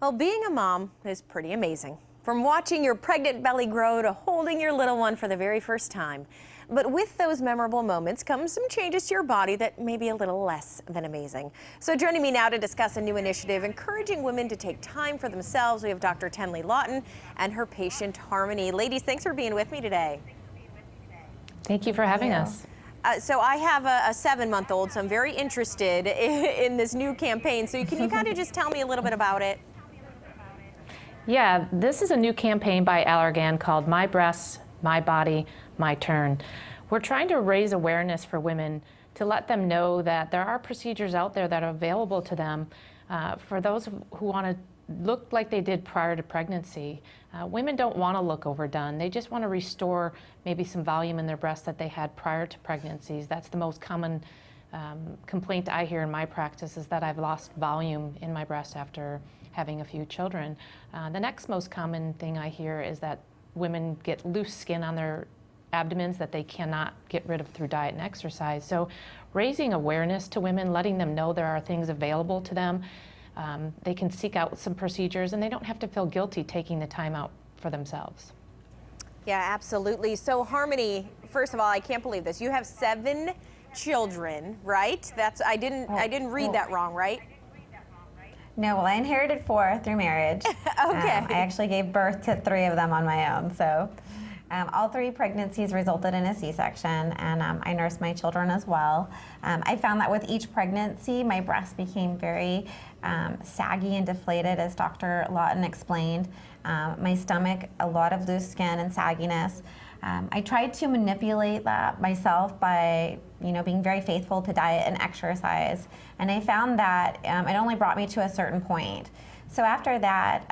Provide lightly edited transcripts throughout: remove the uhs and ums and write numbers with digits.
Well, being a mom is pretty amazing. From watching your pregnant belly grow to holding your little one for the very first time. But with those memorable moments comes some changes to your body that may be a little less than amazing. So joining me now to discuss a new initiative encouraging women to take time for themselves, we have Dr. Tenley Lawton and her patient Harmony. Ladies, thanks for being with me today. Thank you for having us. So I have a 7-month-old, so I'm very interested in this new campaign. So can you kind of just tell me a little bit about it? Yeah, this is a new campaign by Allergan called My Breasts, My Body, My Turn. We're trying to raise awareness for women to let them know that there are procedures out there that are available to them for those who want to look like they did prior to pregnancy. Women don't want to look overdone. They just want to restore maybe some volume in their breasts that they had prior to pregnancies. That's the most common complaint I hear in my practice, is that I've lost volume in my breast after having a few children. The next most common thing I hear is that women get loose skin on their abdomens that they cannot get rid of through diet and exercise. So raising awareness to women, letting them know there are things available to them. They can seek out some procedures and they don't have to feel guilty taking the time out for themselves. Yeah, absolutely. So Harmony, first of all, I can't believe this. You have 7 children, right? I didn't read that wrong, right? No, well, I inherited 4 through marriage. Okay. I actually gave birth to 3 of them on my own. So all 3 pregnancies resulted in a C-section, and I nursed my children as well. I found that with each pregnancy, my breast became very saggy and deflated, as Dr. Lawton explained. My stomach, a lot of loose skin and sagginess. I tried to manipulate that myself by, being very faithful to diet and exercise. And I found that it only brought me to a certain point. So after that,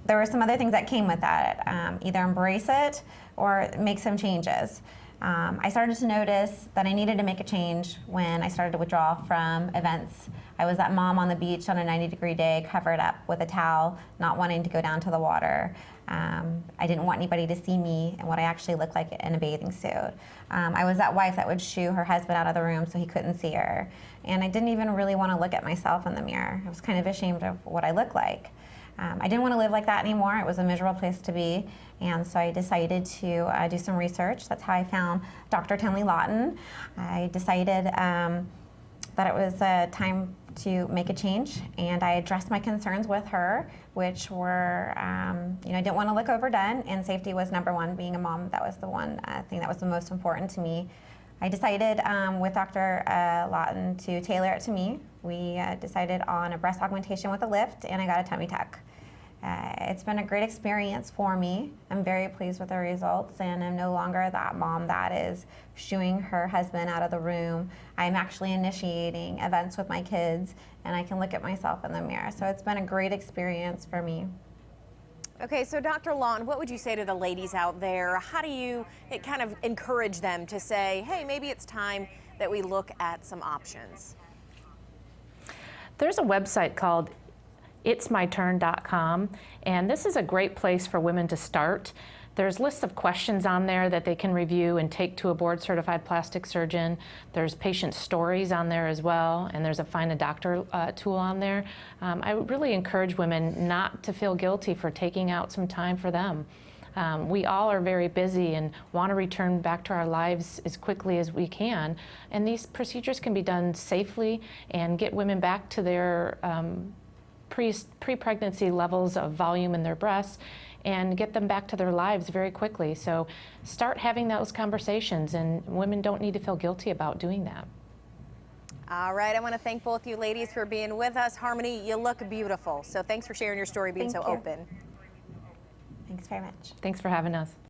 there were some other things that came with that. Either embrace it or make some changes. I started to notice that I needed to make a change when I started to withdraw from events. I was that mom on the beach on a 90-degree day, covered up with a towel, not wanting to go down to the water. I didn't want anybody to see me and what I actually looked like in a bathing suit. I was that wife that would shoo her husband out of the room so he couldn't see her. And I didn't even really want to look at myself in the mirror. I was kind of ashamed of what I looked like. I didn't want to live like that anymore. It was a miserable place to be. And so I decided to do some research. That's how I found Dr. Tenley Lawton. I decided that it was time to make a change, and I addressed my concerns with her, which were, I didn't want to look overdone, and safety was number one. Being a mom, that was the one thing that was the most important to me. I decided with Dr. Lawton to tailor it to me. We decided on a breast augmentation with a lift, and I got a tummy tuck. It's been a great experience for me. I'm very pleased with the results, and I'm no longer that mom that is shooing her husband out of the room. I'm actually initiating events with my kids, and I can look at myself in the mirror. So it's been a great experience for me. Okay, so Dr. Lawton, what would you say to the ladies out there? How do you kind of encourage them to say, hey, maybe it's time that we look at some options? There's a website called itsmyturn.com, and this is a great place for women to start. There's lists of questions on there that they can review and take to a board-certified plastic surgeon. There's patient stories on there as well, and there's a Find a Doctor tool on there. I really encourage women not to feel guilty for taking out some time for them. We all are very busy and want to return back to our lives as quickly as we can, and these procedures can be done safely and get women back to their pre-pregnancy levels of volume in their breasts and get them back to their lives very quickly. So start having those conversations, and women don't need to feel guilty about doing that. All right, I want to thank both you ladies for being with us. Harmony, you look beautiful. So thanks for sharing your story, being so open. Thanks very much. Thanks for having us.